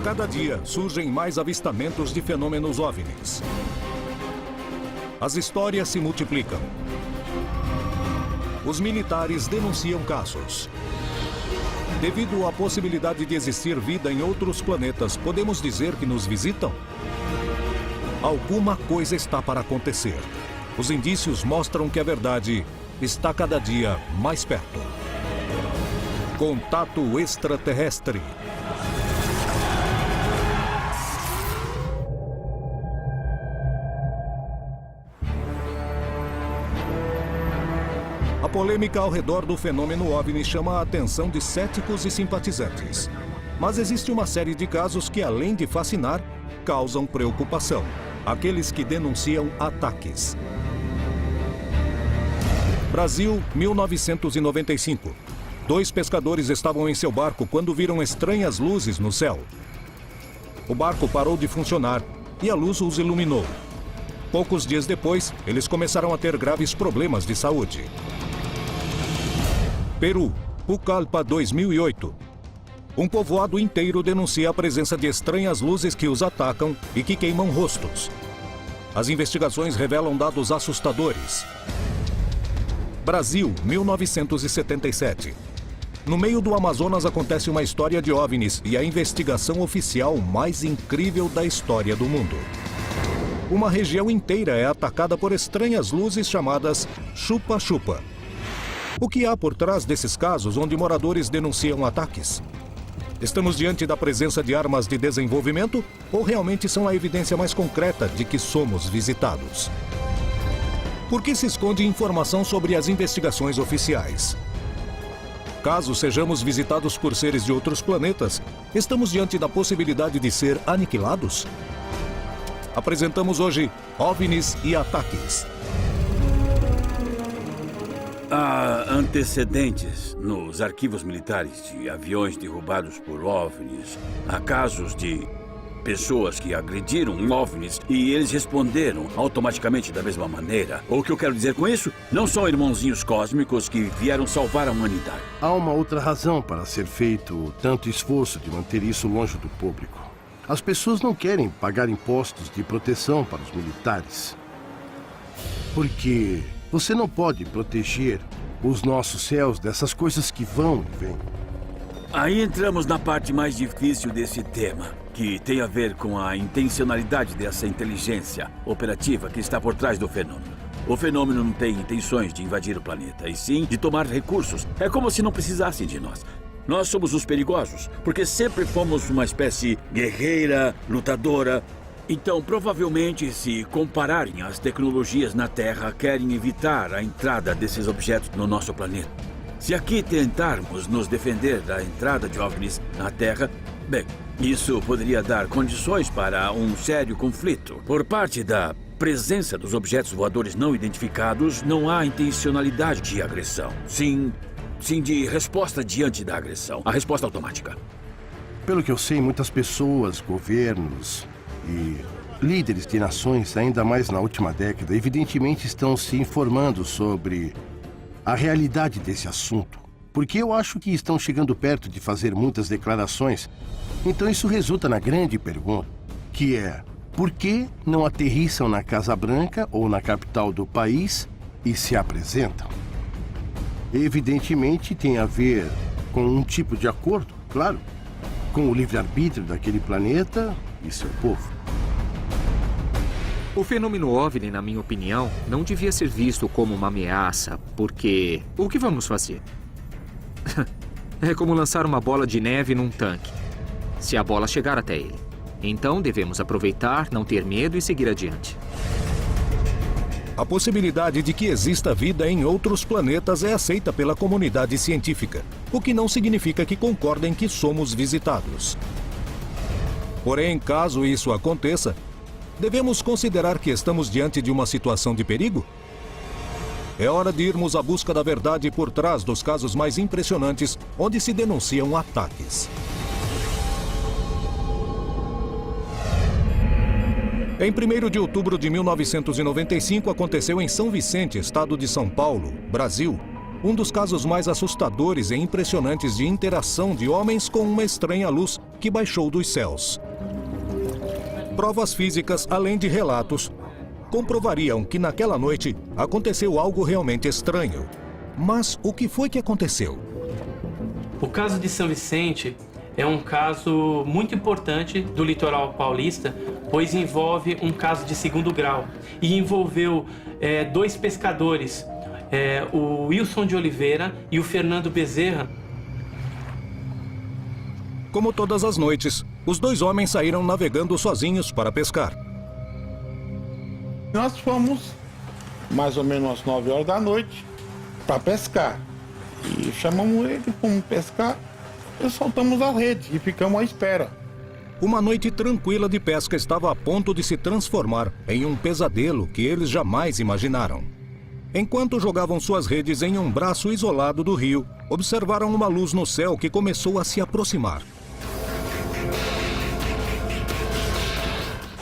cada dia surgem mais avistamentos de fenômenos OVNIs. As histórias se multiplicam. Os militares denunciam casos. Devido à possibilidade de existir vida em outros planetas, podemos dizer que nos visitam? Alguma coisa está para acontecer. Os indícios mostram que a verdade está cada dia mais perto. Contato extraterrestre. A polêmica ao redor do fenômeno OVNI chama a atenção de céticos e simpatizantes. Mas existe uma série de casos que, além de fascinar, causam preocupação. Aqueles que denunciam ataques. Brasil, 1995. 2 pescadores estavam em seu barco quando viram estranhas luzes no céu. O barco parou de funcionar e a luz os iluminou. Poucos dias depois, eles começaram a ter graves problemas de saúde. Peru, Pucallpa, 2008. Um povoado inteiro denuncia a presença de estranhas luzes que os atacam e que queimam rostos. As investigações revelam dados assustadores. Brasil, 1977. No meio do Amazonas acontece uma história de OVNIs e a investigação oficial mais incrível da história do mundo. Uma região inteira é atacada por estranhas luzes chamadas chupa-chupa. O que há por trás desses casos onde moradores denunciam ataques? Estamos diante da presença de armas de desenvolvimento ou realmente são a evidência mais concreta de que somos visitados? Por que se esconde informação sobre as investigações oficiais? Caso sejamos visitados por seres de outros planetas, estamos diante da possibilidade de ser aniquilados? Apresentamos hoje OVNIs e ataques. Há antecedentes nos arquivos militares de aviões derrubados por OVNIs. Há casos de pessoas que agrediram OVNIs e eles responderam automaticamente da mesma maneira. O que eu quero dizer com isso? Não são irmãozinhos cósmicos que vieram salvar a humanidade. Há uma outra razão para ser feito tanto esforço de manter isso longe do público. As pessoas não querem pagar impostos de proteção para os militares. Porque você não pode proteger os nossos céus dessas coisas que vão e vêm. Aí entramos na parte mais difícil desse tema, que tem a ver com a intencionalidade dessa inteligência operativa que está por trás do fenômeno. O fenômeno não tem intenções de invadir o planeta, e sim de tomar recursos. É como se não precisassem de nós. Nós somos os perigosos, porque sempre fomos uma espécie guerreira, lutadora. Então, provavelmente, se compararem as tecnologias na Terra, querem evitar a entrada desses objetos no nosso planeta. Se aqui tentarmos nos defender da entrada de OVNIs na Terra, bem, isso poderia dar condições para um sério conflito. Por parte da presença dos objetos voadores não identificados, não há intencionalidade de agressão. Sim de resposta diante da agressão. A resposta automática. Pelo que eu sei, muitas pessoas, governos e líderes de nações, ainda mais na última década, evidentemente estão se informando sobre a realidade desse assunto. Porque eu acho que estão chegando perto de fazer muitas declarações. Então isso resulta na grande pergunta, que é: por que não aterrissam na Casa Branca ou na capital do país e se apresentam? Evidentemente tem a ver com um tipo de acordo, claro, com o livre-arbítrio daquele planeta e seu povo. O fenômeno OVNI, na minha opinião, não devia ser visto como uma ameaça, porque o que vamos fazer? É como lançar uma bola de neve num tanque, se a bola chegar até ele. Então devemos aproveitar, não ter medo e seguir adiante. A possibilidade de que exista vida em outros planetas é aceita pela comunidade científica, o que não significa que concordem que somos visitados. Porém, caso isso aconteça, devemos considerar que estamos diante de uma situação de perigo? É hora de irmos à busca da verdade por trás dos casos mais impressionantes onde se denunciam ataques. Em 1º de outubro de 1995, aconteceu em São Vicente, estado de São Paulo, Brasil, um dos casos mais assustadores e impressionantes de interação de homens com uma estranha luz que baixou dos céus. Provas físicas, além de relatos, comprovariam que naquela noite aconteceu algo realmente estranho. Mas o que foi que aconteceu? O caso de São Vicente é um caso muito importante do litoral paulista, pois envolve um caso de segundo grau e envolveu dois pescadores, o Wilson de Oliveira e o Fernando Bezerra. Como todas as noites, os dois homens saíram navegando sozinhos para pescar. Nós fomos mais ou menos às 9 horas da noite para pescar. E chamamos ele, fomos pescar e soltamos a rede e ficamos à espera. Uma noite tranquila de pesca estava a ponto de se transformar em um pesadelo que eles jamais imaginaram. Enquanto jogavam suas redes em um braço isolado do rio, observaram uma luz no céu que começou a se aproximar.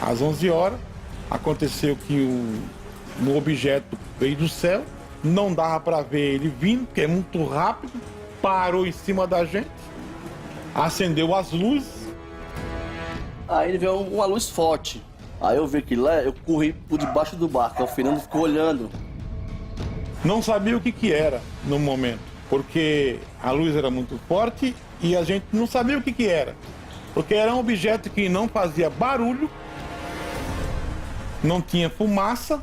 Às 11 horas, aconteceu que o objeto veio do céu, não dava para ver ele vindo, porque é muito rápido, parou em cima da gente, acendeu as luzes. Aí ele veio uma luz forte. Aí eu vi aquilo lá, eu corri por debaixo do barco, o Fernando ficou olhando. Não sabia o que era no momento, porque a luz era muito forte e a gente não sabia o que era. Porque era um objeto que não fazia barulho, não tinha fumaça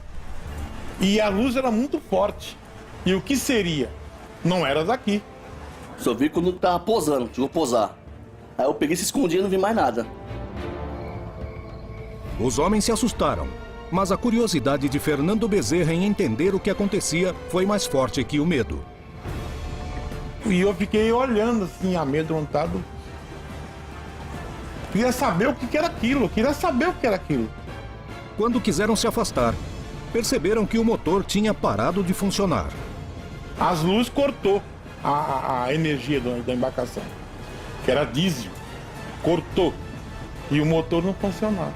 e a luz era muito forte. E o que seria? Não era daqui. Só vi quando tava posando, chegou a posar. Aí eu peguei e se escondi e não vi mais nada. Os homens se assustaram, mas a curiosidade de Fernando Bezerra em entender o que acontecia foi mais forte que o medo. E eu fiquei olhando assim, amedrontado. Queria saber o que era aquilo, Quando quiseram se afastar, perceberam que o motor tinha parado de funcionar. As luzes cortou a energia da embarcação, que era diesel, cortou e o motor não funcionava.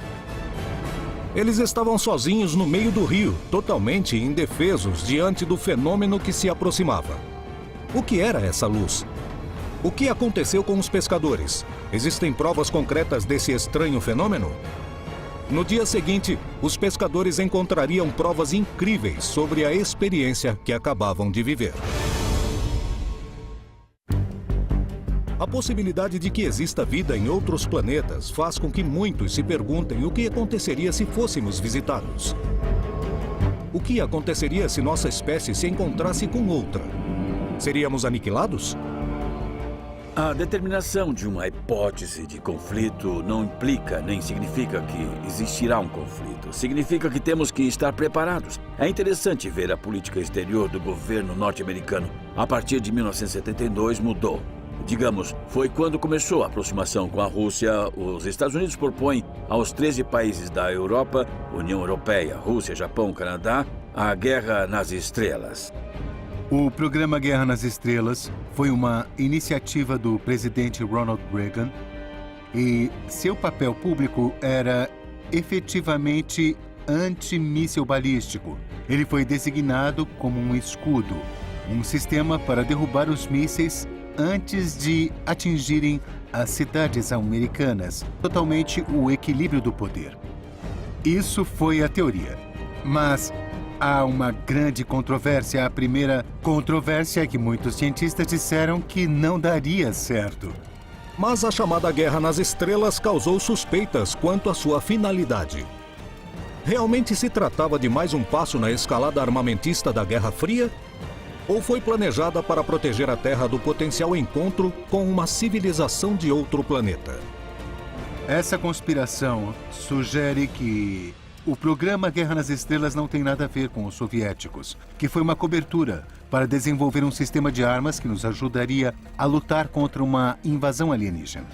Eles estavam sozinhos no meio do rio, totalmente indefesos diante do fenômeno que se aproximava. O que era essa luz? O que aconteceu com os pescadores? Existem provas concretas desse estranho fenômeno? No dia seguinte, os pescadores encontrariam provas incríveis sobre a experiência que acabavam de viver. A possibilidade de que exista vida em outros planetas faz com que muitos se perguntem o que aconteceria se fôssemos visitados. O que aconteceria se nossa espécie se encontrasse com outra? Seríamos aniquilados? A determinação de uma hipótese de conflito não implica nem significa que existirá um conflito. Significa que temos que estar preparados. É interessante ver a política exterior do governo norte-americano. A partir de 1972 mudou. Digamos, foi quando começou a aproximação com a Rússia. Os Estados Unidos propõem aos 13 países da Europa, União Europeia, Rússia, Japão, Canadá, a Guerra nas Estrelas. O programa Guerra nas Estrelas foi uma iniciativa do presidente Ronald Reagan e seu papel público era efetivamente antimíssil balístico. Ele foi designado como um escudo, um sistema para derrubar os mísseis antes de atingirem as cidades americanas, totalmente o equilíbrio do poder. Isso foi a teoria, mas há uma grande controvérsia. A primeira controvérsia é que muitos cientistas disseram que não daria certo. Mas a chamada Guerra nas Estrelas causou suspeitas quanto à sua finalidade. Realmente se tratava de mais um passo na escalada armamentista da Guerra Fria? Ou foi planejada para proteger a Terra do potencial encontro com uma civilização de outro planeta? Essa conspiração sugere que o programa Guerra nas Estrelas não tem nada a ver com os soviéticos, que foi uma cobertura para desenvolver um sistema de armas que nos ajudaria a lutar contra uma invasão alienígena.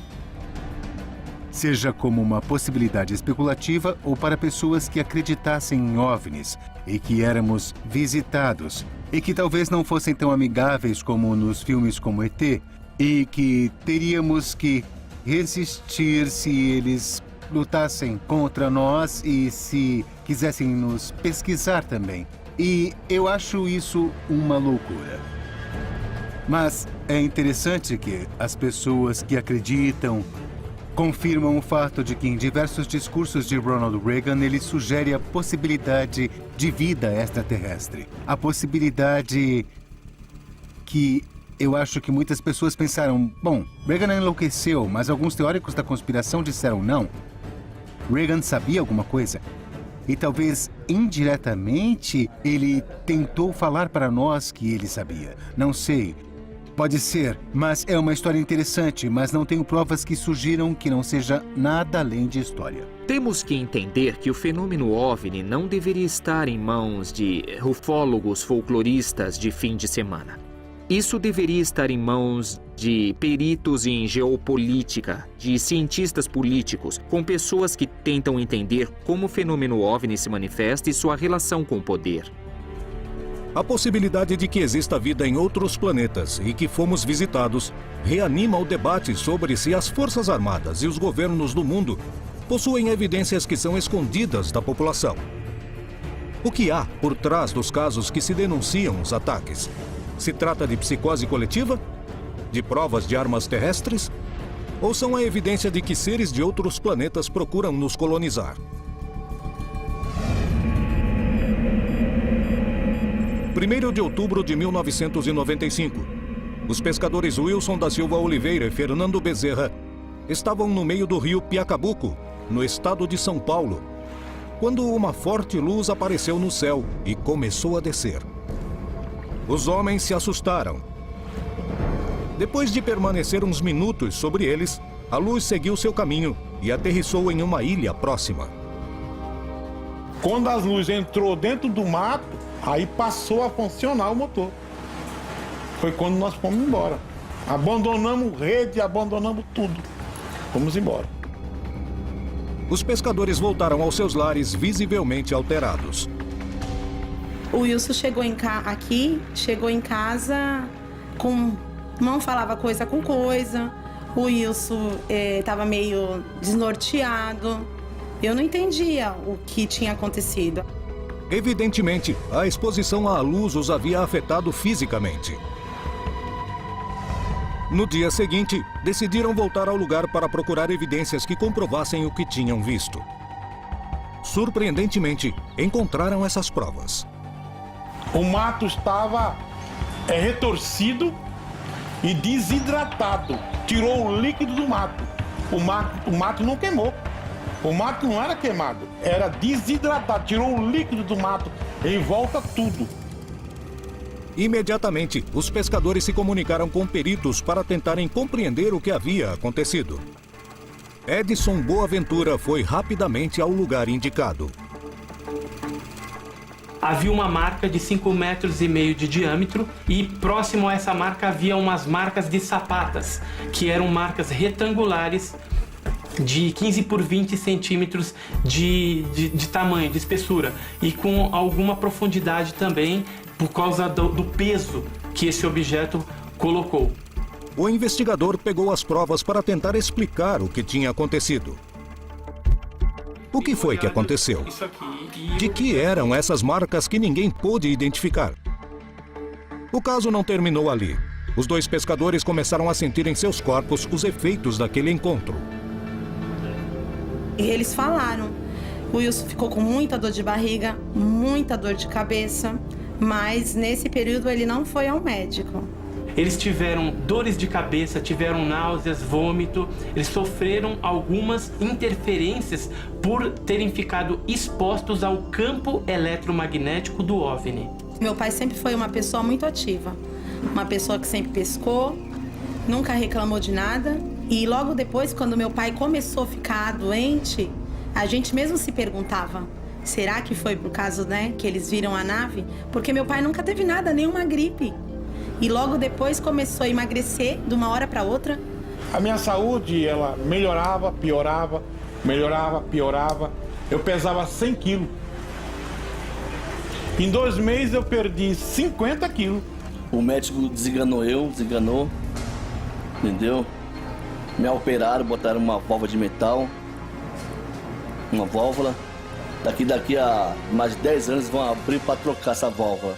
Seja como uma possibilidade especulativa ou para pessoas que acreditassem em OVNIs e que éramos visitados e que talvez não fossem tão amigáveis como nos filmes como ET e que teríamos que resistir se eles lutassem contra nós e se quisessem nos pesquisar também. E eu acho isso uma loucura. Mas é interessante que as pessoas que acreditam confirmam o fato de que em diversos discursos de Ronald Reagan ele sugere a possibilidade de vida extraterrestre. A possibilidade que eu acho que muitas pessoas pensaram, bom, Reagan enlouqueceu, mas alguns teóricos da conspiração disseram não. Reagan sabia alguma coisa. E talvez, indiretamente, ele tentou falar para nós que ele sabia. Não sei. Pode ser, mas é uma história interessante, mas não tenho provas que sugiram que não seja nada além de história. Temos que entender que o fenômeno OVNI não deveria estar em mãos de ufólogos folcloristas de fim de semana. Isso deveria estar em mãos de peritos em geopolítica, de cientistas políticos, com pessoas que tentam entender como o fenômeno OVNI se manifesta e sua relação com o poder. A possibilidade de que exista vida em outros planetas e que fomos visitados reanima o debate sobre se as Forças Armadas e os governos do mundo possuem evidências que são escondidas da população. O que há por trás dos casos que se denunciam os ataques? Se trata de psicose coletiva? De provas de armas terrestres? Ou são a evidência de que seres de outros planetas procuram nos colonizar? Primeiro de outubro de 1995. Os pescadores Wilson da Silva Oliveira e Fernando Bezerra estavam no meio do rio Piacabuco, no estado de São Paulo, quando uma forte luz apareceu no céu e começou a descer. Os homens se assustaram. Depois de permanecer uns minutos sobre eles, a luz seguiu seu caminho e aterrissou em uma ilha próxima. Quando as luzes entrou dentro do mato, aí passou a funcionar o motor. Foi quando nós fomos embora. Abandonamos rede, abandonamos tudo. Fomos embora. Os pescadores voltaram aos seus lares visivelmente alterados. O Wilson chegou em casa não falava coisa com coisa. O Wilson estava meio desnorteado. Eu não entendia o que tinha acontecido. Evidentemente, a exposição à luz os havia afetado fisicamente. No dia seguinte, decidiram voltar ao lugar para procurar evidências que comprovassem o que tinham visto. Surpreendentemente, encontraram essas provas. O mato estava retorcido e desidratado. Tirou o líquido do mato. O mato não queimou. O mato não era queimado, era desidratado. Tirou o líquido do mato em volta tudo. Imediatamente, os pescadores se comunicaram com peritos para tentarem compreender o que havia acontecido. Edson Boaventura foi rapidamente ao lugar indicado. Havia uma marca de 5,5 metros de diâmetro e próximo a essa marca havia umas marcas de sapatas, que eram marcas retangulares de 15 por 20 centímetros de tamanho, de espessura, e com alguma profundidade também por causa do peso que esse objeto colocou. O investigador pegou as provas para tentar explicar o que tinha acontecido. O que foi que aconteceu? De que eram essas marcas que ninguém pôde identificar? O caso não terminou ali. Os dois pescadores começaram a sentir em seus corpos os efeitos daquele encontro. E eles falaram. O Wilson ficou com muita dor de barriga, muita dor de cabeça, mas nesse período ele não foi ao médico. Eles tiveram dores de cabeça, tiveram náuseas, vômito, eles sofreram algumas interferências por terem ficado expostos ao campo eletromagnético do OVNI. Meu pai sempre foi uma pessoa muito ativa, uma pessoa que sempre pescou, nunca reclamou de nada. E logo depois, quando meu pai começou a ficar doente, a gente mesmo se perguntava, será que foi por causa, que eles viram a nave? Porque meu pai nunca teve nada, nenhuma gripe. E logo depois começou a emagrecer de uma hora para outra. A minha saúde, ela melhorava, piorava, melhorava, piorava. Eu pesava 100 quilos. Em 2 meses eu perdi 50 quilos. O médico desenganou, entendeu? Me operaram, botaram uma válvula de metal, uma válvula. Daqui a mais de 10 anos vão abrir para trocar essa válvula.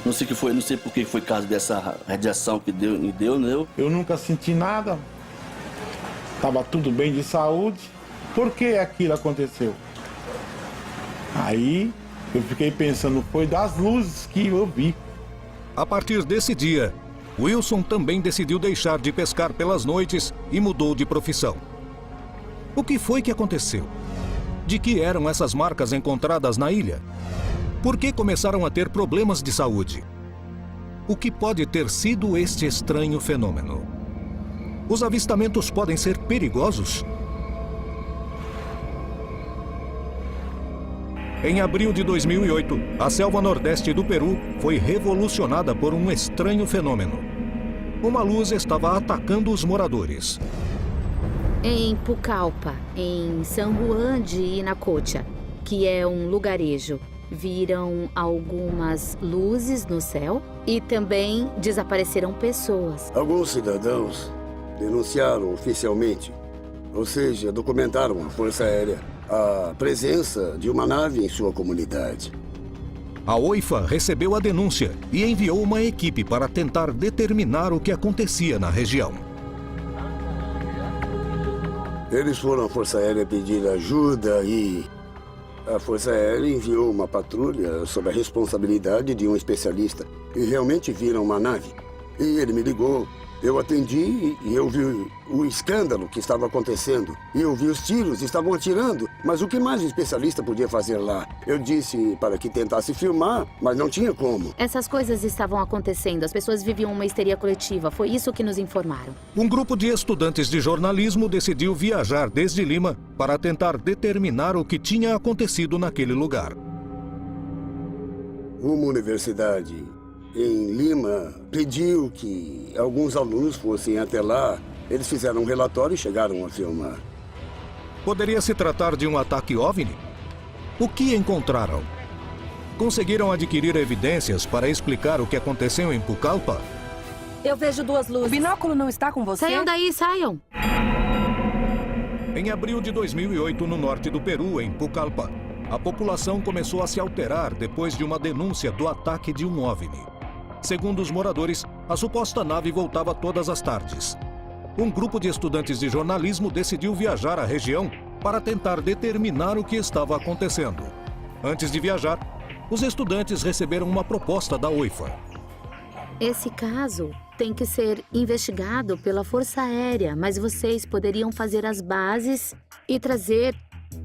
Não sei o que foi, não sei por que foi causa dessa radiação que deu, né? Eu nunca senti nada. estava tudo bem de saúde. Por que aquilo aconteceu? Aí eu fiquei pensando, foi das luzes que eu vi. A partir desse dia, Wilson também decidiu deixar de pescar pelas noites e mudou de profissão. O que foi que aconteceu? De que eram essas marcas encontradas na ilha? Por que começaram a ter problemas de saúde? O que pode ter sido este estranho fenômeno? Os avistamentos podem ser perigosos? Em abril de 2008, a selva nordeste do Peru foi revolucionada por um estranho fenômeno. Uma luz estava atacando os moradores. Em Pucallpa, em San Juan de Inacocha, que é um lugarejo, viram algumas luzes no céu e também desapareceram pessoas. Alguns cidadãos denunciaram oficialmente, ou seja, documentaram a Força Aérea, a presença de uma nave em sua comunidade. A OIFA recebeu a denúncia e enviou uma equipe para tentar determinar o que acontecia na região. Eles foram à Força Aérea pedir ajuda e a Força Aérea enviou uma patrulha sob a responsabilidade de um especialista e realmente viram uma nave. E ele me ligou. Eu atendi e eu vi o escândalo que estava acontecendo. E eu vi os tiros, estavam atirando. Mas o que mais o especialista podia fazer lá? Eu disse para que tentasse filmar, mas não tinha como. Essas coisas estavam acontecendo, as pessoas viviam uma histeria coletiva, foi isso que nos informaram. Um grupo de estudantes de jornalismo decidiu viajar desde Lima para tentar determinar o que tinha acontecido naquele lugar. Uma universidade em Lima pediu que alguns alunos fossem até lá. Eles fizeram um relatório e chegaram a filmar. Poderia se tratar de um ataque OVNI? O que encontraram? Conseguiram adquirir evidências para explicar o que aconteceu em Pucallpa? Eu vejo duas luzes. O binóculo não está com você? Saiam daí, saiam! Em abril de 2008, no norte do Peru, em Pucallpa, a população começou a se alterar depois de uma denúncia do ataque de um OVNI. Segundo os moradores, a suposta nave voltava todas as tardes. Um grupo de estudantes de jornalismo decidiu viajar à região para tentar determinar o que estava acontecendo. Antes de viajar, os estudantes receberam uma proposta da OIFA. Esse caso tem que ser investigado pela Força Aérea, mas vocês poderiam fazer as bases e trazer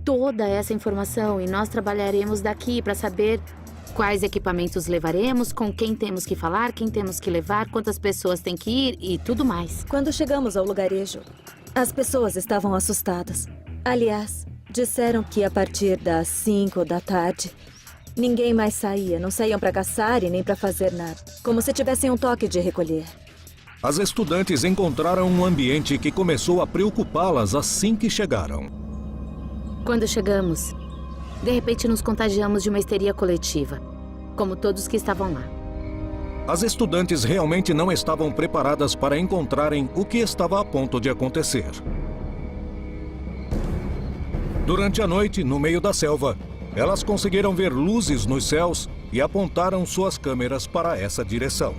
toda essa informação e nós trabalharemos daqui para saber quais equipamentos levaremos, com quem temos que falar, quem temos que levar, quantas pessoas têm que ir e tudo mais. Quando chegamos ao lugarejo, as pessoas estavam assustadas. Aliás, disseram que a partir das 5 da tarde, ninguém mais saía, não saíam para caçar e nem para fazer nada. Como se tivessem um toque de recolher. As estudantes encontraram um ambiente que começou a preocupá-las assim que chegaram. Quando chegamos, de repente nos contagiamos de uma histeria coletiva, como todos que estavam lá. As estudantes realmente não estavam preparadas para encontrarem o que estava a ponto de acontecer. Durante a noite, no meio da selva, elas conseguiram ver luzes nos céus e apontaram suas câmeras para essa direção.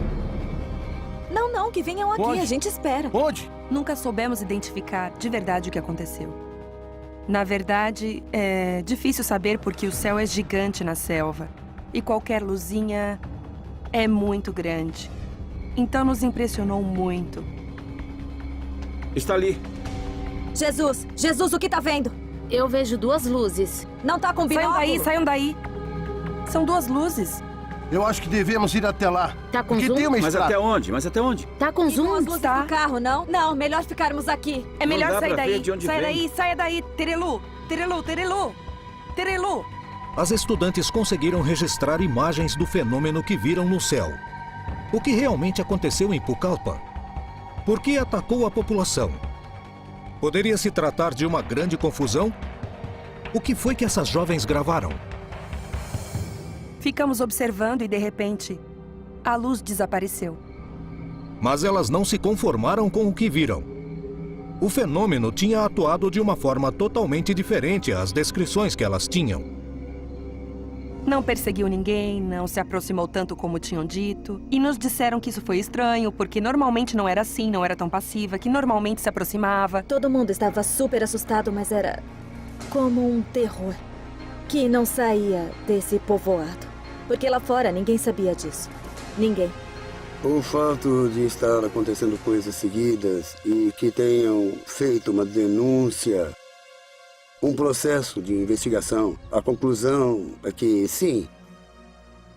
Não, que venham aqui, Onde? a gente espera. Onde? Nunca soubemos identificar de verdade o que aconteceu. Na verdade, é difícil saber porque o céu é gigante na selva. E qualquer luzinha é muito grande. Então nos impressionou muito. Está ali. Jesus, o que tá vendo? Eu vejo duas luzes. Não tá com binóculo? Saiam daí. São duas luzes. Eu acho que devemos ir até lá. Tá com Porque zoom? tem uma Mas estrada. até onde? Mas até onde? Tá com Com zoom? as luzes do carro, não? Não, melhor ficarmos aqui. É melhor dá sair pra ver daí. de onde Saia vem. daí, saia daí. Terelu, Terelu, Terelu. Terelu. As estudantes conseguiram registrar imagens do fenômeno que viram no céu. O que realmente aconteceu em Pucallpa? Por que atacou a população? Poderia se tratar de uma grande confusão? O que foi que essas jovens gravaram? Ficamos observando e, de repente, a luz desapareceu. Mas elas não se conformaram com o que viram. O fenômeno tinha atuado de uma forma totalmente diferente às descrições que elas tinham. Não perseguiu ninguém, não se aproximou tanto como tinham dito. E nos disseram que isso foi estranho, porque normalmente não era assim, não era tão passiva, que normalmente se aproximava. Todo mundo estava super assustado, mas era como um terror que não saía desse povoado. Porque lá fora ninguém sabia disso. Ninguém. O fato de estar acontecendo coisas seguidas e que tenham feito uma denúncia, um processo de investigação, a conclusão é que sim,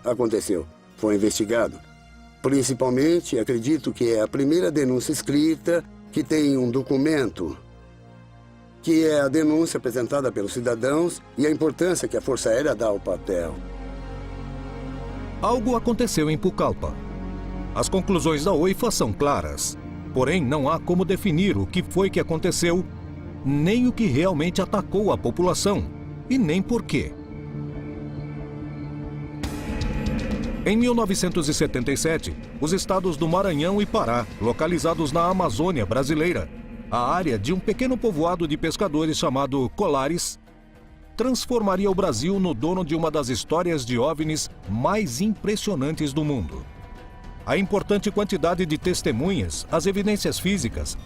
aconteceu, foi investigado. Principalmente, acredito que é a primeira denúncia escrita que tem um documento, que é a denúncia apresentada pelos cidadãos e a importância que a Força Aérea dá ao papel. Algo aconteceu em Pucallpa. As conclusões da OIFA são claras. Porém, não há como definir o que foi que aconteceu, nem o que realmente atacou a população, e nem por quê. Em 1977, os estados do Maranhão e Pará, localizados na Amazônia brasileira, a área de um pequeno povoado de pescadores chamado Colares, transformaria o Brasil no dono de uma das histórias de OVNIs mais impressionantes do mundo. A importante quantidade de testemunhas, as evidências físicas,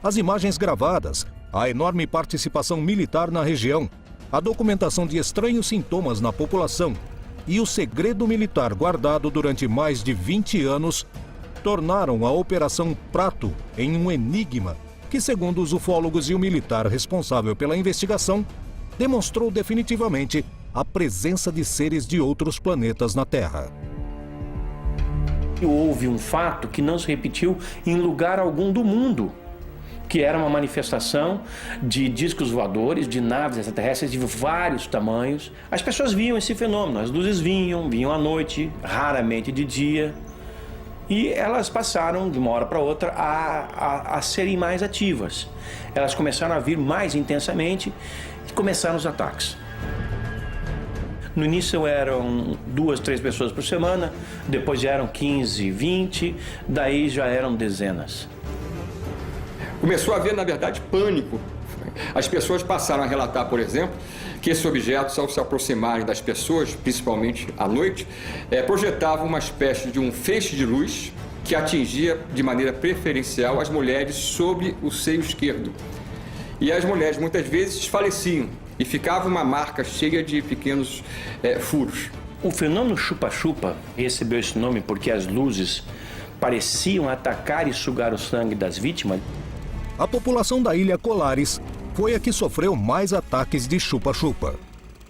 as imagens gravadas, a enorme participação militar na região, a documentação de estranhos sintomas na população e o segredo militar guardado durante mais de 20 anos tornaram a Operação Prato em um enigma que, segundo os ufólogos e o militar responsável pela investigação, demonstrou definitivamente a presença de seres de outros planetas na Terra. Houve um fato que não se repetiu em lugar algum do mundo, que era uma manifestação de discos voadores, de naves extraterrestres de vários tamanhos. As pessoas viam esse fenômeno, as luzes vinham à noite, raramente de dia, e elas passaram de uma hora para outra a serem mais ativas. Elas começaram a vir mais intensamente e começaram os ataques. No início eram 2, 3 pessoas por semana, depois já eram 15, 20, daí já eram dezenas. Começou a haver, na verdade, pânico. As pessoas passaram a relatar, por exemplo, que esses objetos, ao se aproximarem das pessoas, principalmente à noite, projetavam uma espécie de um feixe de luz que atingia de maneira preferencial as mulheres sobre o seio esquerdo. E as mulheres, muitas vezes, desfaleciam e ficava uma marca cheia de pequenos furos. O fenômeno chupa-chupa recebeu esse nome porque as luzes pareciam atacar e sugar o sangue das vítimas. A população da ilha Colares foi a que sofreu mais ataques de chupa-chupa.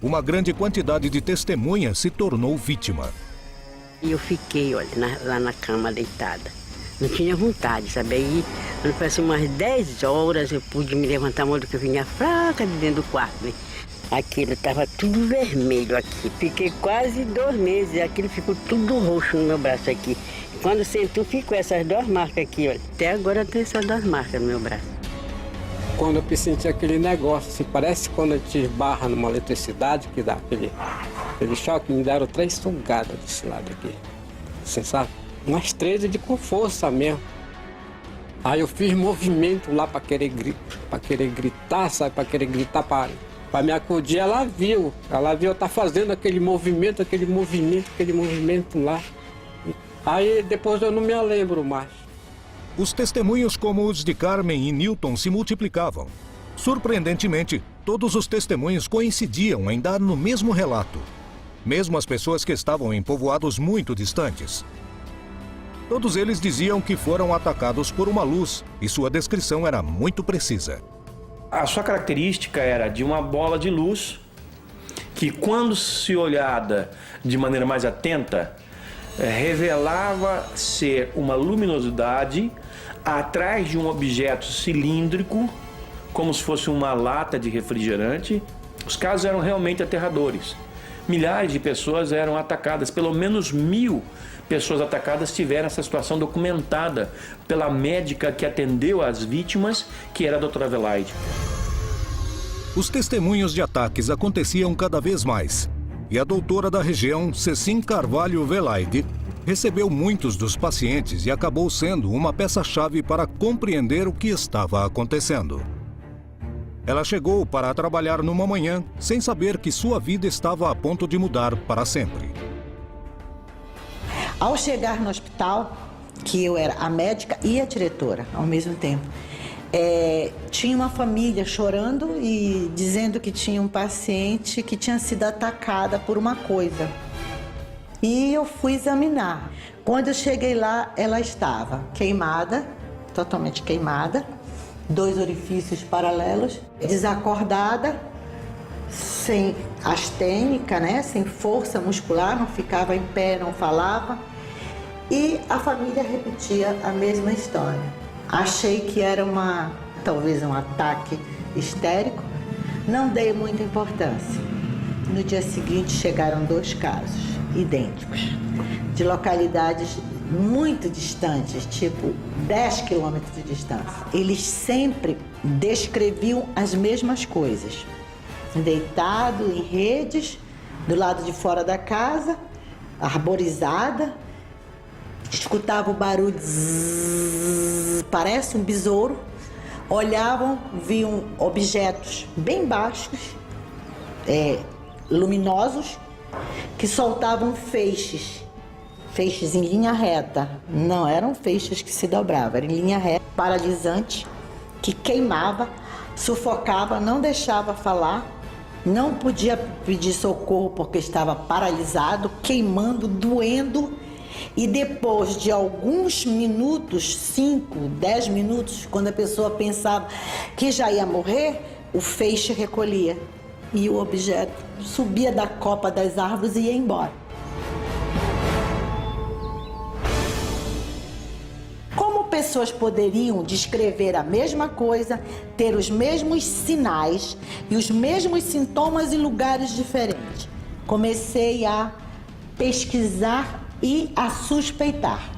Uma grande quantidade de testemunhas se tornou vítima. Eu fiquei, olha, lá na cama deitada. Não tinha vontade, sabe? Aí, quando passou umas 10 horas, eu pude me levantar, que eu vinha fraca de dentro do quarto, né? Aquilo estava tudo vermelho aqui. Fiquei quase 2 meses, aquilo ficou tudo roxo no meu braço aqui. Quando sentou, ficou essas 2 marcas aqui, olha. Até agora tem essas 2 marcas no meu braço. Quando eu senti aquele negócio, assim, parece quando a gente esbarra numa eletricidade, que dá aquele choque, me deram 3 sugadas desse lado aqui. Você sabe? Umas 13 com força mesmo. Aí eu fiz movimento lá para querer gritar, sabe? Para querer gritar para me acudir. Ela viu eu tá fazendo aquele movimento lá. Aí depois eu não me lembro mais. Os testemunhos como os de Carmen e Newton se multiplicavam. Surpreendentemente, todos os testemunhos coincidiam em dar no mesmo relato. Mesmo as pessoas que estavam em povoados muito distantes. Todos eles diziam que foram atacados por uma luz e sua descrição era muito precisa. A sua característica era de uma bola de luz que, quando se olhada de maneira mais atenta, revelava ser uma luminosidade atrás de um objeto cilíndrico, como se fosse uma lata de refrigerante. Os casos eram realmente aterradores. Milhares de pessoas eram atacadas, pelo menos 1000 pessoas atacadas tiveram essa situação documentada pela médica que atendeu as vítimas, que era a doutora Velaide. Os testemunhos de ataques aconteciam cada vez mais. E a doutora da região, Cecim Carvalho Velaide, recebeu muitos dos pacientes e acabou sendo uma peça-chave para compreender o que estava acontecendo. Ela chegou para trabalhar numa manhã sem saber que sua vida estava a ponto de mudar para sempre. Ao chegar no hospital, que eu era a médica e a diretora ao mesmo tempo, tinha uma família chorando e dizendo que tinha um paciente que tinha sido atacada por uma coisa. E eu fui examinar. Quando eu cheguei lá, ela estava queimada, totalmente queimada, 2 orifícios paralelos, desacordada, sem astênica, né? Sem força muscular, não ficava em pé, não falava. E a família repetia a mesma história. Achei que era talvez um ataque histérico, não dei muita importância. No dia seguinte chegaram 2 casos idênticos, de localidades muito distantes, tipo 10 quilômetros de distância. Eles sempre descreviam as mesmas coisas. Deitado em redes, do lado de fora da casa, arborizada, escutava o barulho, zzz, parece um besouro, olhavam, viam objetos bem baixos, luminosos, que soltavam feixes em linha reta. Não eram feixes que se dobravam, eram em linha reta, paralisante, que queimava, sufocava, não deixava falar, não podia pedir socorro porque estava paralisado, queimando, doendo. E depois de alguns minutos, 5, 10 minutos, quando a pessoa pensava que já ia morrer, o feixe recolhia e o objeto subia da copa das árvores e ia embora. Como pessoas poderiam descrever a mesma coisa, ter os mesmos sinais e os mesmos sintomas em lugares diferentes? Comecei a pesquisar e a suspeitar.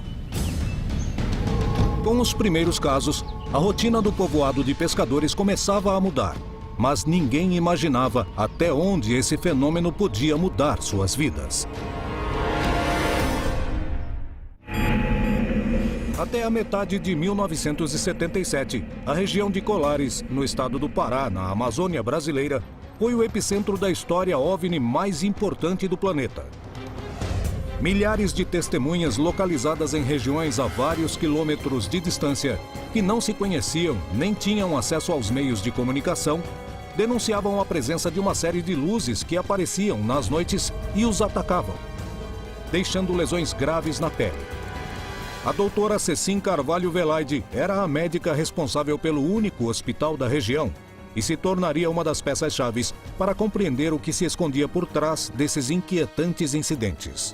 Com os primeiros casos, a rotina do povoado de pescadores começava a mudar, mas ninguém imaginava até onde esse fenômeno podia mudar suas vidas. Até a metade de 1977, a região de Colares, no estado do Pará, na Amazônia brasileira, foi o epicentro da história OVNI mais importante do planeta. Milhares de testemunhas localizadas em regiões a vários quilômetros de distância, que não se conheciam nem tinham acesso aos meios de comunicação, denunciavam a presença de uma série de luzes que apareciam nas noites e os atacavam, deixando lesões graves na pele. A doutora Cecim Carvalho Velaide era a médica responsável pelo único hospital da região e se tornaria uma das peças-chaves para compreender o que se escondia por trás desses inquietantes incidentes.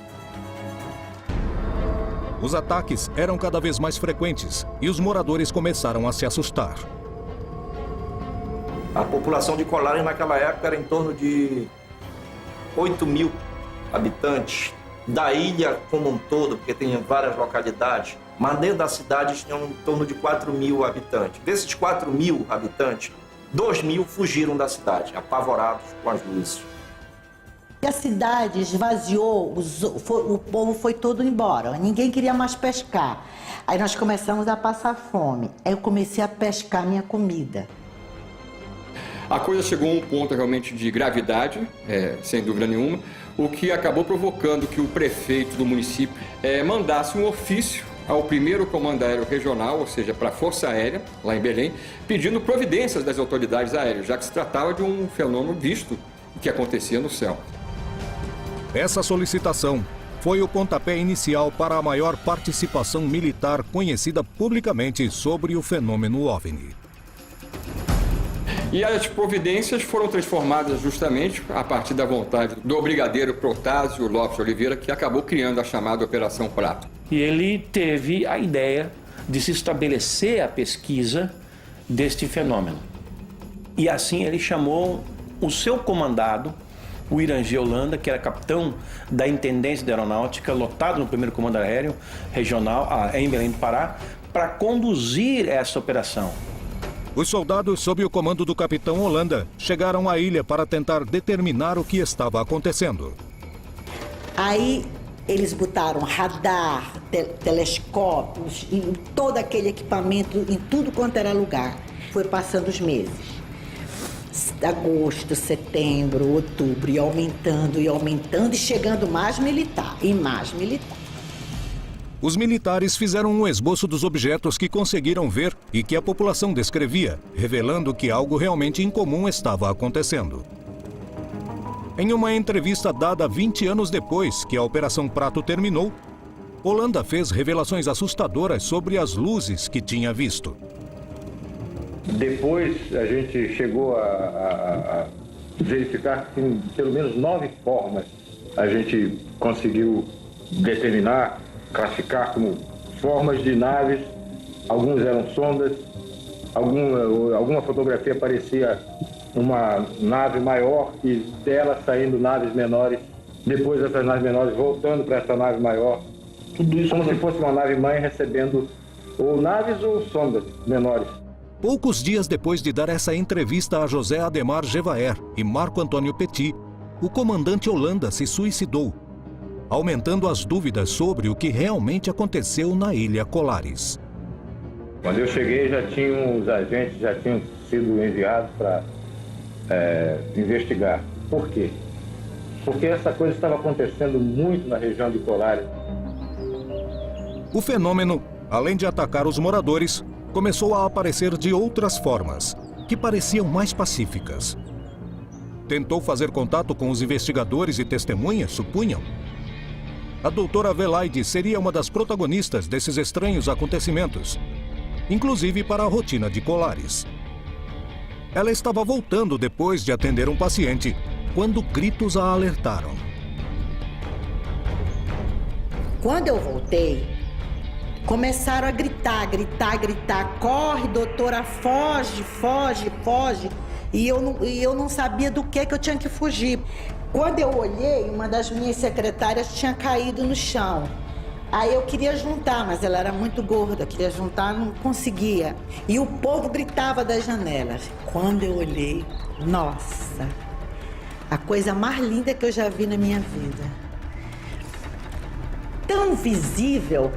Os ataques eram cada vez mais frequentes e os moradores começaram a se assustar. A população de Colares naquela época era em torno de 8.000 habitantes. Da ilha como um todo, porque tem várias localidades, mas dentro da cidade tinham em torno de 4.000 habitantes. Desses 4.000 habitantes, 2.000 fugiram da cidade, apavorados com as luzes. A cidade esvaziou, o povo foi todo embora, ninguém queria mais pescar. Aí nós começamos a passar fome, aí eu comecei a pescar minha comida. A coisa chegou a um ponto realmente de gravidade, sem dúvida nenhuma, o que acabou provocando que o prefeito do município mandasse um ofício ao primeiro comando aéreo regional, ou seja, para a Força Aérea, lá em Belém, pedindo providências das autoridades aéreas, já que se tratava de um fenômeno visto que acontecia no céu. Essa solicitação foi o pontapé inicial para a maior participação militar conhecida publicamente sobre o fenômeno OVNI. E as providências foram transformadas justamente a partir da vontade do brigadeiro Protásio Lopes Oliveira, que acabou criando a chamada Operação Prato. E ele teve a ideia de se estabelecer a pesquisa deste fenômeno. E assim ele chamou o seu comandado, o Irangê Holanda, que era capitão da Intendência da Aeronáutica, lotado no primeiro comando aéreo regional em Belém do Pará, para conduzir essa operação. Os soldados, sob o comando do capitão Holanda, chegaram à ilha para tentar determinar o que estava acontecendo. Aí eles botaram radar, telescópios, e todo aquele equipamento em tudo quanto era lugar. Foi passando os meses. agosto, setembro, outubro, e aumentando, e chegando mais militar, e mais militar. Os militares fizeram um esboço dos objetos que conseguiram ver e que a população descrevia, revelando que algo realmente incomum estava acontecendo. Em uma entrevista dada 20 anos depois que a Operação Prato terminou, Holanda fez revelações assustadoras sobre as luzes que tinha visto. Depois a gente chegou a verificar que em pelo menos 9 formas a gente conseguiu determinar, classificar como formas de naves. Alguns eram sondas, alguma fotografia parecia uma nave maior e dela saindo naves menores, depois essas naves menores voltando para essa nave maior. Tudo isso como se fosse uma nave mãe recebendo ou naves ou sondas menores. Poucos dias depois de dar essa entrevista a José Ademar Gevaer e Marco Antônio Petit, o comandante Holanda se suicidou, aumentando as dúvidas sobre o que realmente aconteceu na Ilha Colares. Quando eu cheguei, os agentes já tinham sido enviados para investigar. Por quê? Porque essa coisa estava acontecendo muito na região de Colares. O fenômeno, além de atacar os moradores, começou a aparecer de outras formas, que pareciam mais pacíficas. Tentou fazer contato com os investigadores e testemunhas, supunham. A doutora Velaide seria uma das protagonistas desses estranhos acontecimentos, inclusive para a rotina de Colares. Ela estava voltando depois de atender um paciente, quando gritos a alertaram. Quando eu voltei, começaram a gritar, corre, doutora, foge. E eu não sabia do que eu tinha que fugir. Quando eu olhei, uma das minhas secretárias tinha caído no chão. Aí eu queria juntar, mas ela era muito gorda, queria juntar, não conseguia. E o povo gritava das janelas. Quando eu olhei, nossa, a coisa mais linda que eu já vi na minha vida. Tão visível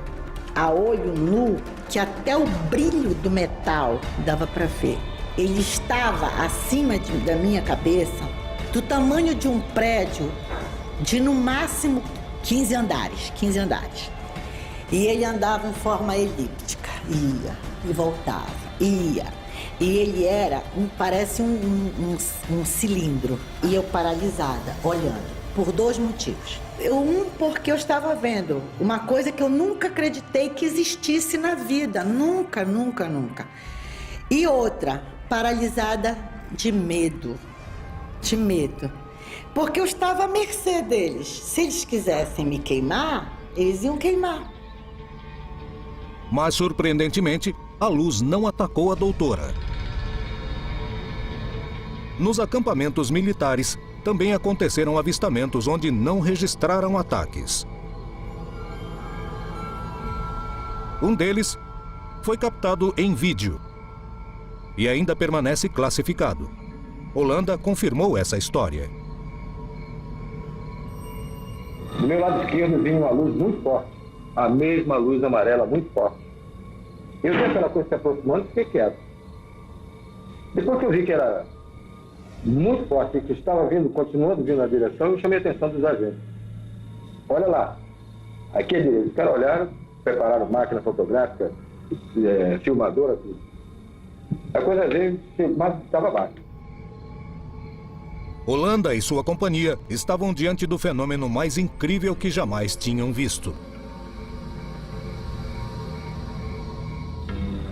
a olho nu que até o brilho do metal dava para ver. Ele estava acima da minha cabeça, do tamanho de um prédio de no máximo 15 andares. E ele andava em forma elíptica, ia e voltava, ia. E ele era, parece um cilindro. E eu paralisada, olhando, por 2 motivos. Porque eu estava vendo uma coisa que eu nunca acreditei que existisse na vida. Nunca. E outra, paralisada de medo. Porque eu estava à mercê deles. Se eles quisessem me queimar, eles iam queimar. Mas, surpreendentemente, a luz não atacou a doutora. Nos acampamentos militares, também aconteceram avistamentos onde não registraram ataques. Um deles foi captado em vídeo e ainda permanece classificado. Holanda confirmou essa história. Do meu lado esquerdo vinha uma luz muito forte, a mesma luz amarela muito forte. Eu vi aquela coisa se aproximando e fiquei quieto. Depois que eu vi que era muito forte e que estava continuando vindo na direção, eu chamei a atenção dos agentes. Olha lá, aqui é direito. Os caras olharam, prepararam máquina fotográfica, filmadora, tudo. A coisa veio, mas estava baixo. Holanda e sua companhia estavam diante do fenômeno mais incrível que jamais tinham visto.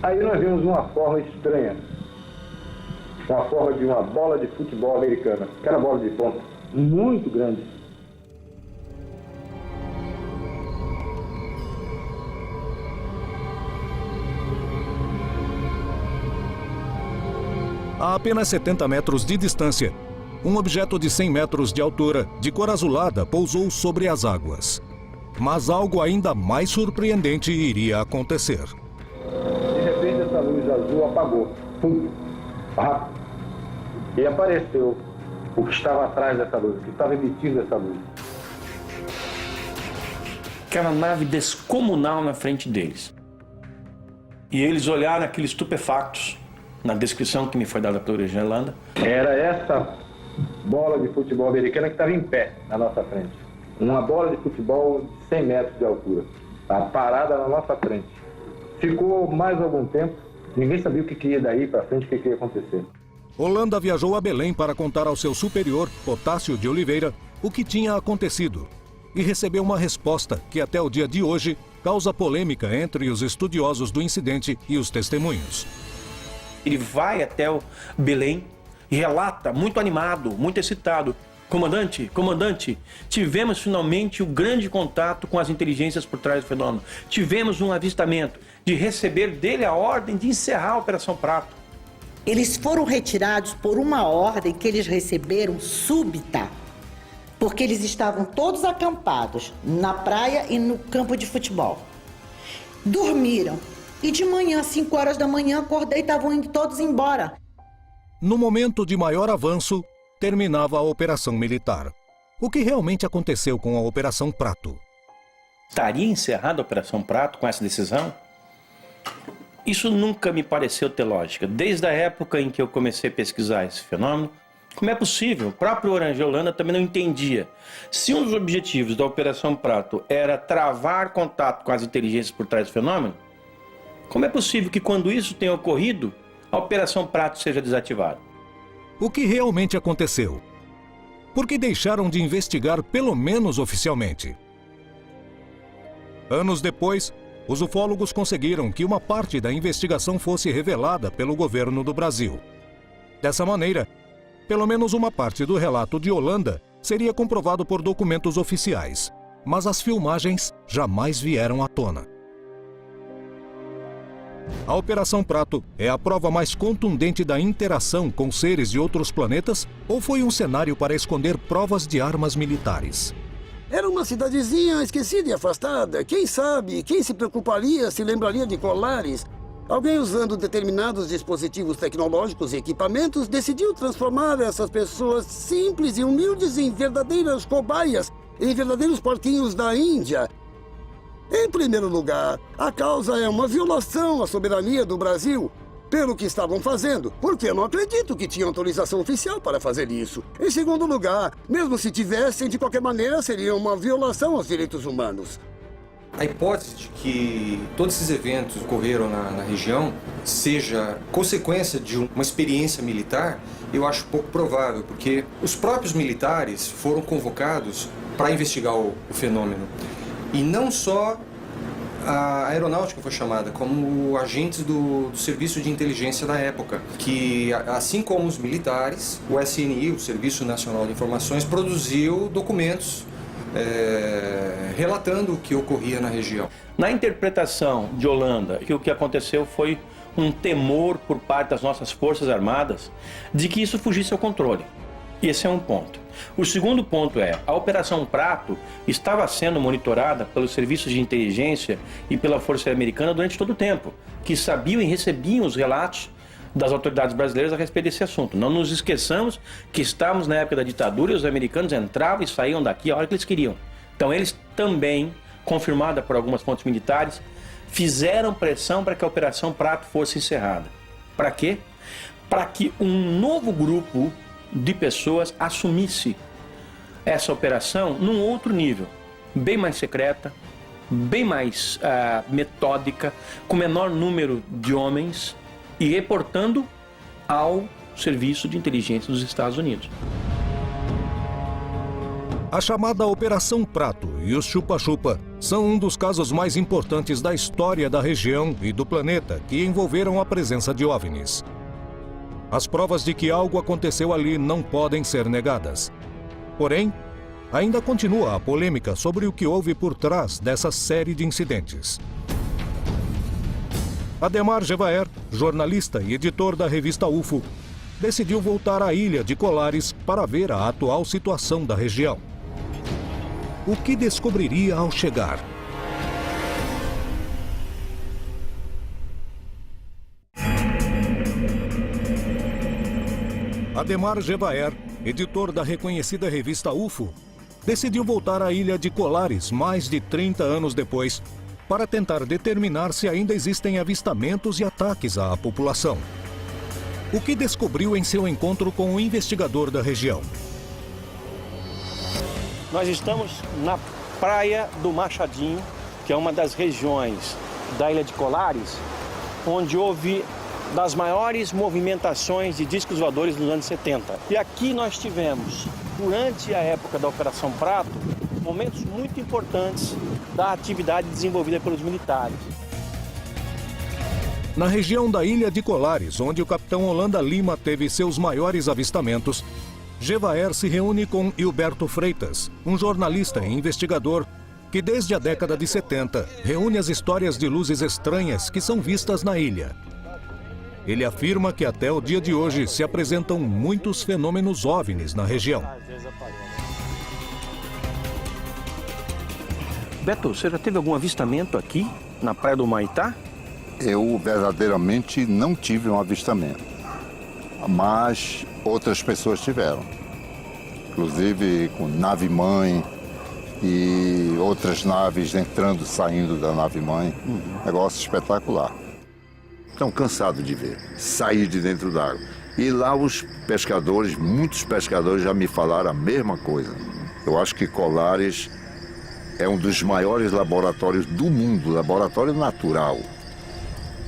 Aí nós vimos uma forma estranha. Uma forma de uma bola de futebol americana. Aquela bola de ponta, muito grande. A apenas 70 metros de distância, um objeto de 100 metros de altura, de cor azulada, pousou sobre as águas. Mas algo ainda mais surpreendente iria acontecer. De repente essa luz azul apagou. Pum. Rápido. E apareceu o que estava atrás dessa luz, o que estava emitindo essa luz. Aquela nave descomunal na frente deles. E eles olharam aqueles estupefactos. na descrição que me foi dada pela Yolanda. Era essa bola de futebol americana que estava em pé na nossa frente. Uma bola de futebol de 100 metros de altura. Estava parada na nossa frente. Ficou mais algum tempo. Ninguém sabia o que ia daí para frente, o que ia acontecer. Holanda viajou a Belém para contar ao seu superior, Potássio de Oliveira, o que tinha acontecido. E recebeu uma resposta que até o dia de hoje causa polêmica entre os estudiosos do incidente e os testemunhos. Ele vai até o Belém e relata, muito animado, muito excitado: Comandante, tivemos finalmente o grande contato com as inteligências por trás do fenômeno. Tivemos um avistamento de receber dele a ordem de encerrar a Operação Prato. Eles foram retirados por uma ordem que eles receberam súbita, porque eles estavam todos acampados na praia e no campo de futebol. Dormiram e de manhã, 5 horas da manhã, acordei e estavam indo todos embora. No momento de maior avanço, terminava a operação militar. O que realmente aconteceu com a Operação Prato? Estaria encerrada a Operação Prato com essa decisão? Isso nunca me pareceu ter lógica. Desde a época em que eu comecei a pesquisar esse fenômeno, como é possível? O próprio Orange Holanda também não entendia. Se um dos objetivos da Operação Prato era travar contato com as inteligências por trás do fenômeno, como é possível que quando isso tenha ocorrido, a Operação Prato seja desativada? O que realmente aconteceu? Por que deixaram de investigar pelo menos oficialmente? Anos depois, os ufólogos conseguiram que uma parte da investigação fosse revelada pelo governo do Brasil. Dessa maneira, pelo menos uma parte do relato de Holanda seria comprovado por documentos oficiais, mas as filmagens jamais vieram à tona. A Operação Prato é a prova mais contundente da interação com seres de outros planetas ou foi um cenário para esconder provas de armas militares? Era uma cidadezinha esquecida e afastada. Quem sabe, quem se preocuparia, se lembraria de Colares? Alguém usando determinados dispositivos tecnológicos e equipamentos decidiu transformar essas pessoas simples e humildes em verdadeiras cobaias, em verdadeiros porquinhos da Índia. Em primeiro lugar, a causa é uma violação à soberania do Brasil pelo que estavam fazendo, porque eu não acredito que tinham autorização oficial para fazer isso. Em segundo lugar, mesmo se tivessem, de qualquer maneira, seria uma violação aos direitos humanos. A hipótese de que todos esses eventos ocorreram na região seja consequência de uma experiência militar, eu acho pouco provável, porque os próprios militares foram convocados para investigar o fenômeno. E não só a aeronáutica foi chamada, como agentes do serviço de inteligência da época, que, assim como os militares, o SNI, o Serviço Nacional de Informações, produziu documentos relatando o que ocorria na região. Na interpretação de Holanda, o que aconteceu foi um temor por parte das nossas Forças Armadas de que isso fugisse ao controle. Esse é um ponto. O segundo ponto é, a Operação Prato estava sendo monitorada pelos serviços de inteligência e pela Força Americana durante todo o tempo, que sabiam e recebiam os relatos das autoridades brasileiras a respeito desse assunto. Não nos esqueçamos que estávamos na época da ditadura e os americanos entravam e saíam daqui a hora que eles queriam. Então eles também, confirmada por algumas fontes militares, fizeram pressão para que a Operação Prato fosse encerrada. Para quê? Para que um novo grupo de pessoas assumisse essa operação num outro nível, bem mais secreta, bem mais metódica, com menor número de homens e reportando ao Serviço de Inteligência dos Estados Unidos. A chamada Operação Prato e os Chupa-Chupa são um dos casos mais importantes da história da região e do planeta que envolveram a presença de OVNIs. As provas de que algo aconteceu ali não podem ser negadas. Porém, ainda continua a polêmica sobre o que houve por trás dessa série de incidentes. Ademar Jevaer, jornalista e editor da revista UFO, decidiu voltar à ilha de Colares para ver a atual situação da região. O que descobriria ao chegar? Ademar Jevaer, editor da reconhecida revista UFO, decidiu voltar à ilha de Colares mais de 30 anos depois para tentar determinar se ainda existem avistamentos e ataques à população. o que descobriu em seu encontro com o investigador da região. Nós estamos na Praia do Machadinho, que é uma das regiões da Ilha de Colares, onde houve das maiores movimentações de discos voadores nos anos 70. E aqui nós tivemos, durante a época da Operação Prato, momentos muito importantes da atividade desenvolvida pelos militares. Na região da Ilha de Colares, onde o capitão Holanda Lima teve seus maiores avistamentos, Gevaer se reúne com Hilberto Freitas, um jornalista e investigador que desde a década de 70 reúne as histórias de luzes estranhas que são vistas na ilha. Ele afirma que até o dia de hoje se apresentam muitos fenômenos OVNIs na região. Beto, você já teve algum avistamento aqui, na Praia do Humaitá? Eu verdadeiramente não tive um avistamento, mas outras pessoas tiveram. Inclusive com nave-mãe e outras naves entrando e saindo da nave-mãe. Negócio espetacular. Estão cansados de ver, sair de dentro d'água. E lá os pescadores, muitos pescadores já me falaram a mesma coisa. Eu acho que Colares é um dos maiores laboratórios do mundo, laboratório natural,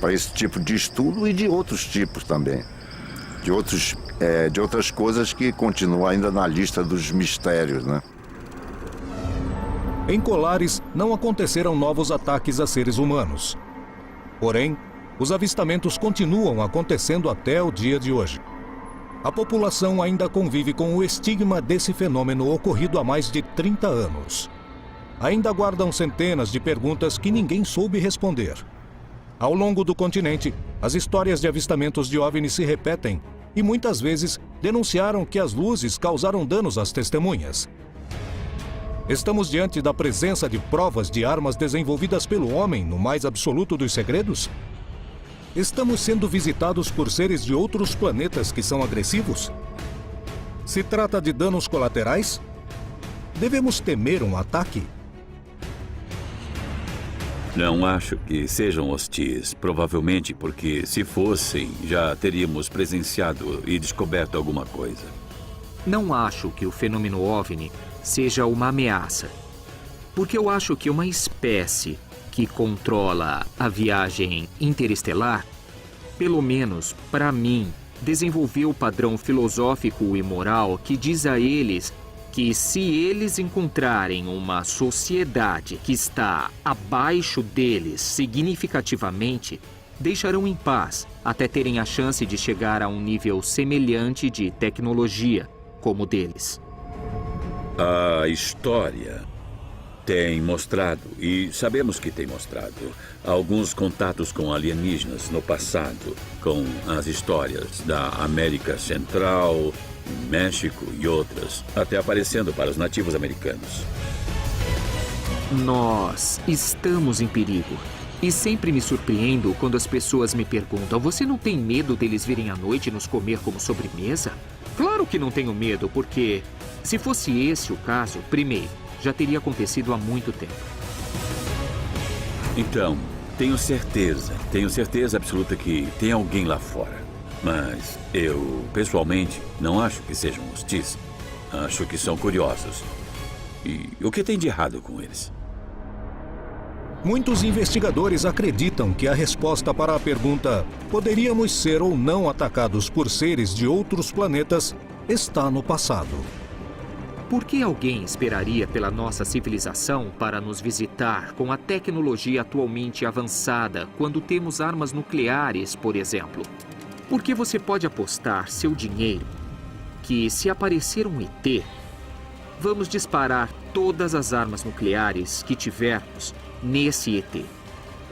para esse tipo de estudo e de outros tipos também. De outras coisas que continuam ainda na lista dos mistérios, né? Em Colares, não aconteceram novos ataques a seres humanos. Porém, os avistamentos continuam acontecendo até o dia de hoje. A população ainda convive com o estigma desse fenômeno ocorrido há mais de 30 anos. Ainda guardam centenas de perguntas que ninguém soube responder. Ao longo do continente, as histórias de avistamentos de OVNIs se repetem e muitas vezes denunciaram que as luzes causaram danos às testemunhas. Estamos diante da presença de provas de armas desenvolvidas pelo homem no mais absoluto dos segredos? Estamos sendo visitados por seres de outros planetas que são agressivos? Se trata de danos colaterais? Devemos temer um ataque? Não acho que sejam hostis, provavelmente porque, se fossem, já teríamos presenciado e descoberto alguma coisa. Não acho que o fenômeno OVNI seja uma ameaça, porque eu acho que uma espécie que controla a viagem interestelar, pelo menos para mim, desenvolveu o padrão filosófico e moral que diz a eles que se eles encontrarem uma sociedade que está abaixo deles significativamente, deixarão em paz até terem a chance de chegar a um nível semelhante de tecnologia como o deles. A história tem mostrado, e sabemos que tem mostrado, alguns contatos com alienígenas no passado, com as histórias da América Central, México e outras, até aparecendo para os nativos americanos. Nós estamos em perigo. E sempre me surpreendo quando as pessoas me perguntam: você não tem medo deles virem à noite nos comer como sobremesa? Claro que não tenho medo, porque se fosse esse o caso, primeiro, já teria acontecido há muito tempo. Então, tenho certeza absoluta que tem alguém lá fora. Mas eu, pessoalmente, não acho que sejam hostis. Acho que são curiosos. E o que tem de errado com eles? Muitos investigadores acreditam que a resposta para a pergunta "poderíamos ser ou não atacados por seres de outros planetas" está no passado. Por que alguém esperaria pela nossa civilização para nos visitar com a tecnologia atualmente avançada quando temos armas nucleares, por exemplo? Porque você pode apostar seu dinheiro que, se aparecer um ET, vamos disparar todas as armas nucleares que tivermos nesse ET.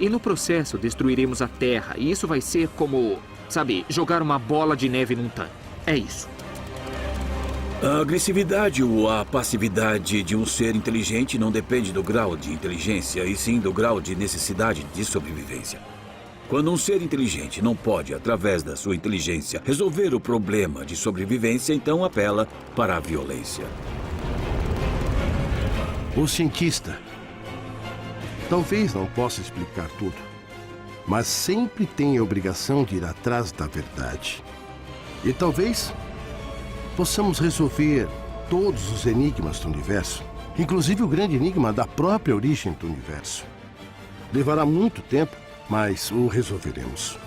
E no processo destruiremos a Terra, e isso vai ser como, sabe, jogar uma bola de neve num tanque. É isso. A agressividade ou a passividade de um ser inteligente não depende do grau de inteligência, e sim do grau de necessidade de sobrevivência. Quando um ser inteligente não pode, através da sua inteligência, resolver o problema de sobrevivência, então apela para a violência. O cientista talvez não possa explicar tudo, mas sempre tem a obrigação de ir atrás da verdade. E talvez possamos resolver todos os enigmas do universo, inclusive o grande enigma da própria origem do universo. Levará muito tempo, mas o resolveremos.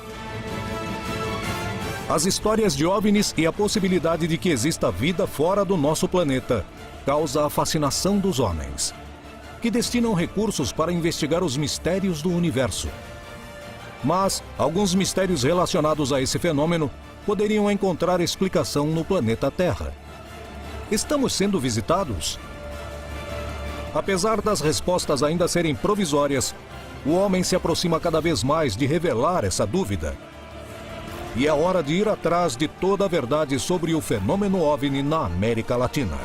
As histórias de OVNIs e a possibilidade de que exista vida fora do nosso planeta causa a fascinação dos homens, que destinam recursos para investigar os mistérios do universo. Mas alguns mistérios relacionados a esse fenômeno poderiam encontrar explicação no planeta Terra. Estamos sendo visitados? Apesar das respostas ainda serem provisórias, o homem se aproxima cada vez mais de revelar essa dúvida. E é hora de ir atrás de toda a verdade sobre o fenômeno OVNI na América Latina.